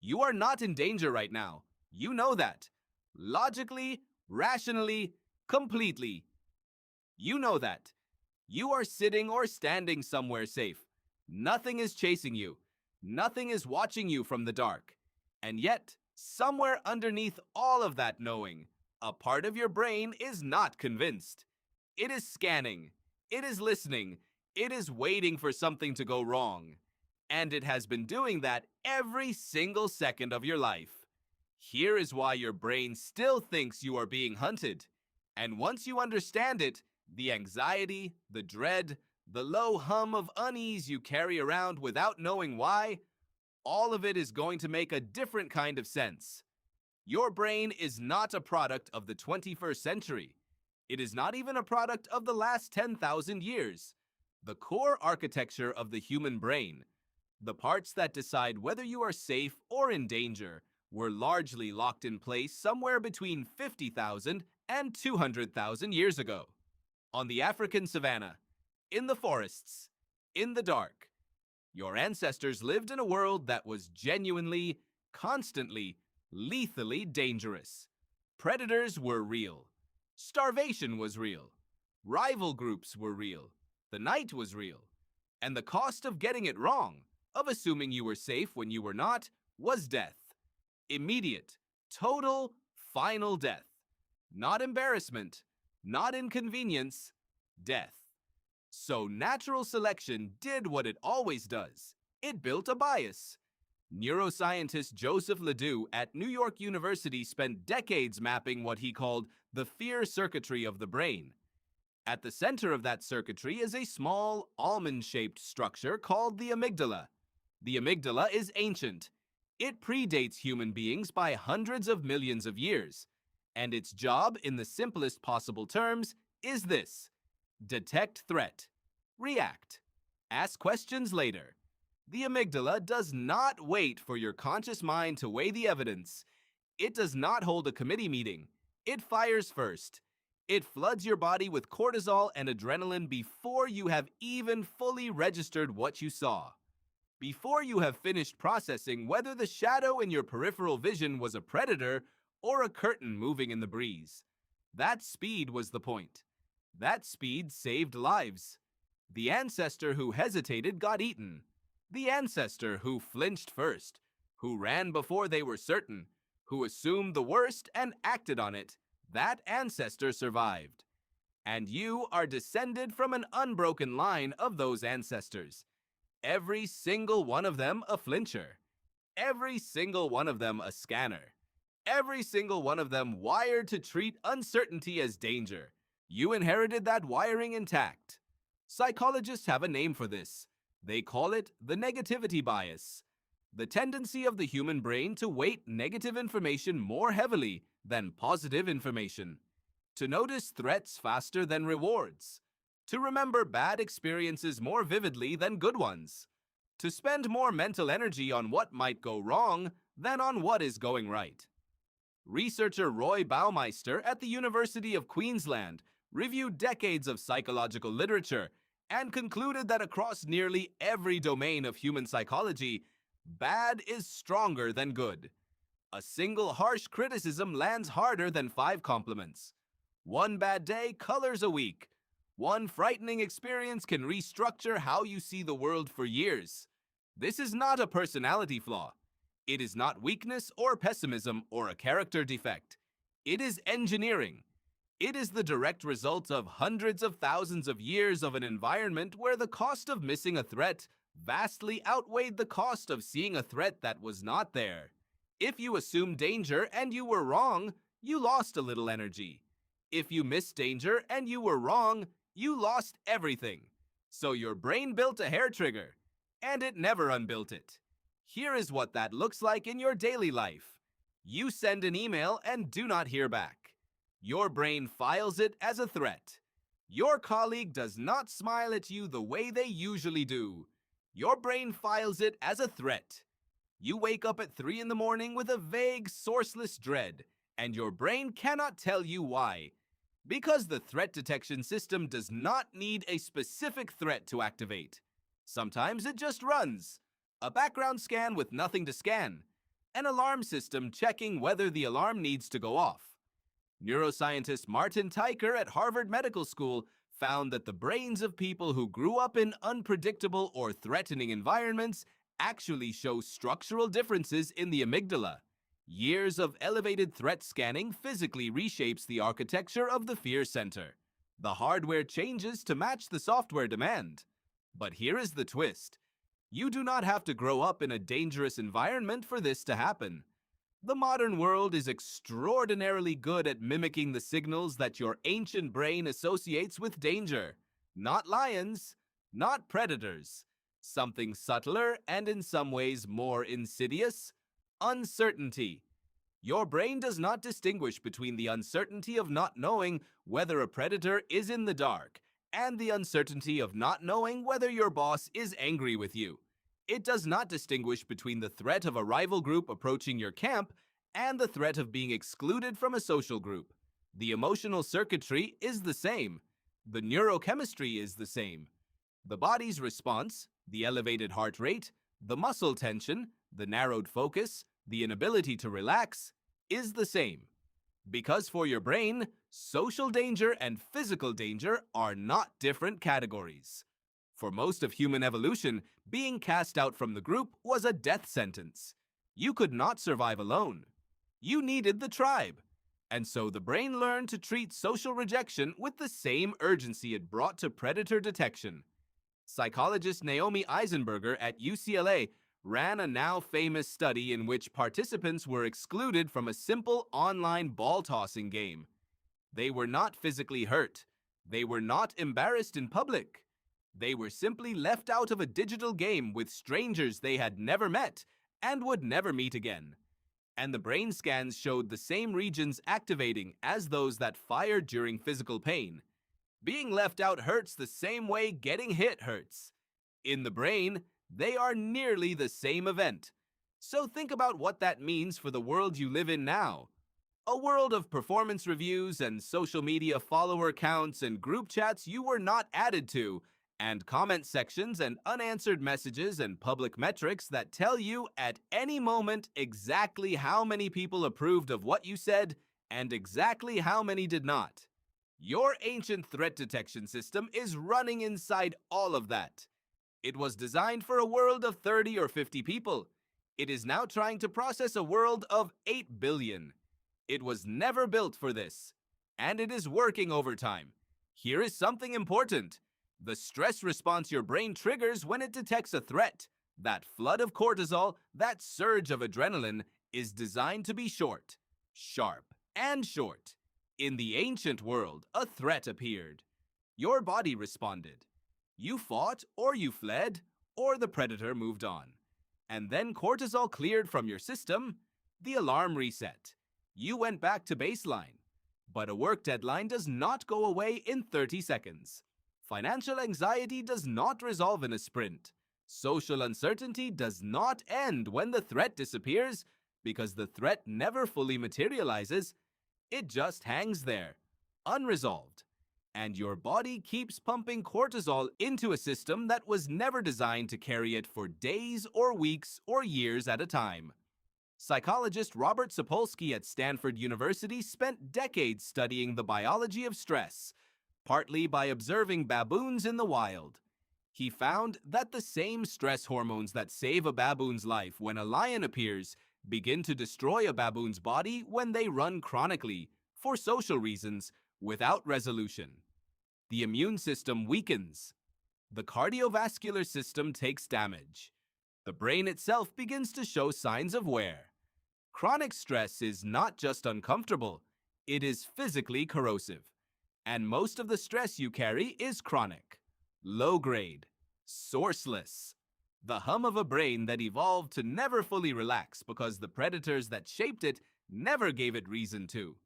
You are not in danger right now. You know that. Logically, rationally, completely. You know that. You are sitting or standing somewhere safe. Nothing is chasing you. Nothing is watching you from the dark. And yet, somewhere underneath all of that knowing, a part of your brain is not convinced. It is scanning. It is listening. It is waiting for something to go wrong. And it has been doing that every single second of your life. Here is why your brain still thinks you are being hunted. And once you understand it, the anxiety, the dread, the low hum of unease you carry around without knowing why, all of it is going to make a different kind of sense. Your brain is not a product of the 21st century. It is not even a product of the last 10,000 years. The core architecture of the human brain, the parts that decide whether you are safe or in danger, were largely locked in place somewhere between 50,000 and 200,000 years ago. On the African savanna, in the forests, in the dark, your ancestors lived in a world that was genuinely, constantly, lethally dangerous. Predators were real. Starvation was real. Rival groups were real. The night was real. And the cost of getting it wrong, of assuming you were safe when you were not, was death. Immediate, total, final death. Not embarrassment, not inconvenience, death. So natural selection did what it always does. It built a bias. Neuroscientist Joseph Ledoux at New York University spent decades mapping what he called the fear circuitry of the brain. At the center of that circuitry is a small, almond-shaped structure called the amygdala. The amygdala is ancient. It predates human beings by hundreds of millions of years. And its job, in the simplest possible terms, is this: detect threat, react, ask questions later. The amygdala does not wait for your conscious mind to weigh the evidence. It does not hold a committee meeting. It fires first. It floods your body with cortisol and adrenaline before you have even fully registered what you saw. Before you have finished processing whether the shadow in your peripheral vision was a predator or a curtain moving in the breeze. That speed was the point. That speed saved lives. The ancestor who hesitated got eaten. The ancestor who flinched first, who ran before they were certain, who assumed the worst and acted on it, that ancestor survived. And you are descended from an unbroken line of those ancestors. Every single one of them a flincher. Every single one of them a scanner. Every single one of them wired to treat uncertainty as danger. You inherited that wiring intact. Psychologists have a name for this. They call it the negativity bias, the tendency of the human brain to weight negative information more heavily than positive information, to notice threats faster than rewards, to remember bad experiences more vividly than good ones, to spend more mental energy on what might go wrong than on what is going right. Researcher Roy Baumeister at the University of Queensland reviewed decades of psychological literature and concluded that across nearly every domain of human psychology, bad is stronger than good. A single harsh criticism lands harder than 5 compliments. One bad day colors a week. One frightening experience can restructure how you see the world for years. This is not a personality flaw. It is not weakness or pessimism or a character defect. It is engineering. It is the direct result of hundreds of thousands of years of an environment where the cost of missing a threat vastly outweighed the cost of seeing a threat that was not there. If you assumed danger and you were wrong, you lost a little energy. If you missed danger and you were wrong, you lost everything. So your brain built a hair trigger, and it never unbuilt it. Here is what that looks like in your daily life. You send an email and do not hear back. Your brain files it as a threat. Your colleague does not smile at you the way they usually do. Your brain files it as a threat. You wake up at 3 in the morning with a vague, sourceless dread, and your brain cannot tell you why. Because the threat detection system does not need a specific threat to activate. Sometimes it just runs. A background scan with nothing to scan. an alarm system checking whether the alarm needs to go off. Neuroscientist Martin Teicher at Harvard Medical School found that the brains of people who grew up in unpredictable or threatening environments actually show structural differences in the amygdala. Years of elevated threat scanning physically reshapes the architecture of the fear center. The hardware changes to match the software demand. But here is the twist. You do not have to grow up in a dangerous environment for this to happen. The modern world is extraordinarily good at mimicking the signals that your ancient brain associates with danger. Not lions, not predators. Something subtler and in some ways more insidious: uncertainty. Your brain does not distinguish between the uncertainty of not knowing whether a predator is in the dark and the uncertainty of not knowing whether your boss is angry with you. It does not distinguish between the threat of a rival group approaching your camp and the threat of being excluded from a social group. The emotional circuitry is the same. The neurochemistry is the same. The body's response, the elevated heart rate, the muscle tension, the narrowed focus, the inability to relax, is the same. Because for your brain, social danger and physical danger are not different categories. For most of human evolution, being cast out from the group was a death sentence. You could not survive alone. You needed the tribe. And so the brain learned to treat social rejection with the same urgency it brought to predator detection. Psychologist Naomi Eisenberger at UCLA ran a now famous study in which participants were excluded from a simple online ball tossing game. They were not physically hurt. They were not embarrassed in public. They were simply left out of a digital game with strangers they had never met and would never meet again. And the brain scans showed the same regions activating as those that fired during physical pain. Being left out hurts the same way getting hit hurts. In the brain, they are nearly the same event. So think about what that means for the world you live in now. A world of performance reviews and social media follower counts and group chats you were not added to, and comment sections and unanswered messages and public metrics that tell you at any moment exactly how many people approved of what you said and exactly how many did not. Your ancient threat detection system is running inside all of that. It was designed for a world of 30 or 50 people. It is now trying to process a world of 8 billion. It was never built for this, and it is working overtime. Here is something important. The stress response your brain triggers when it detects a threat, that flood of cortisol, that surge of adrenaline, is designed to be short, sharp, and short. In the ancient world, a threat appeared. Your body responded. You fought, or you fled, or the predator moved on. And then cortisol cleared from your system, the alarm reset. You went back to baseline. But a work deadline does not go away in 30 seconds. Financial anxiety does not resolve in a sprint. Social uncertainty does not end when the threat disappears, because the threat never fully materializes. It just hangs there, unresolved. And your body keeps pumping cortisol into a system that was never designed to carry it for days or weeks or years at a time. Psychologist Robert Sapolsky at Stanford University spent decades studying the biology of stress, partly by observing baboons in the wild. He found that the same stress hormones that save a baboon's life when a lion appears begin to destroy a baboon's body when they run chronically, for social reasons, without resolution. The immune system weakens. The cardiovascular system takes damage. The brain itself begins to show signs of wear. Chronic stress is not just uncomfortable, it is physically corrosive. And most of the stress you carry is chronic, low-grade, sourceless. The hum of a brain that evolved to never fully relax because the predators that shaped it never gave it reason to.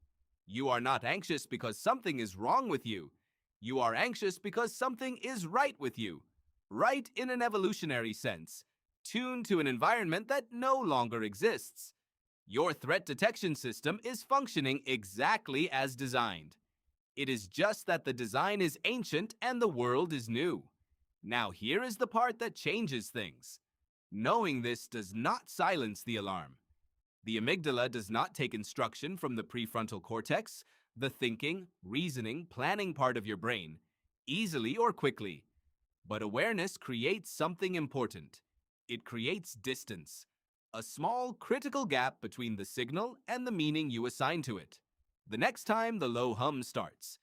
You are not anxious because something is wrong with you. You are anxious because something is right with you. Right in an evolutionary sense, tuned to an environment that no longer exists. Your threat detection system is functioning exactly as designed. It is just that the design is ancient and the world is new. Now here is the part that changes things. Knowing this does not silence the alarm. The amygdala does not take instruction from the prefrontal cortex, the thinking, reasoning, planning part of your brain, easily or quickly. But awareness creates something important. It creates distance, a small critical gap between the signal and the meaning you assign to it. The next time the low hum starts,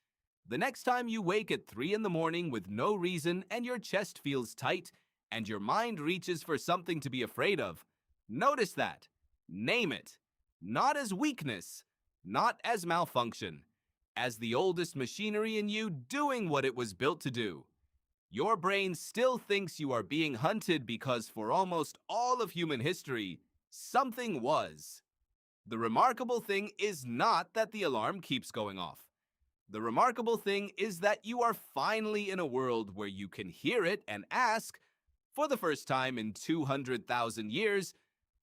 the next time you wake at 3 in the morning with no reason and your chest feels tight and your mind reaches for something to be afraid of, notice that. Name it. Not as weakness, not as malfunction, as the oldest machinery in you doing what it was built to do. Your brain still thinks you are being hunted because for almost all of human history, something was. The remarkable thing is not that the alarm keeps going off. The remarkable thing is that you are finally in a world where you can hear it and ask, for the first time in 200,000 years,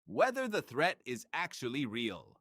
whether the threat is actually real.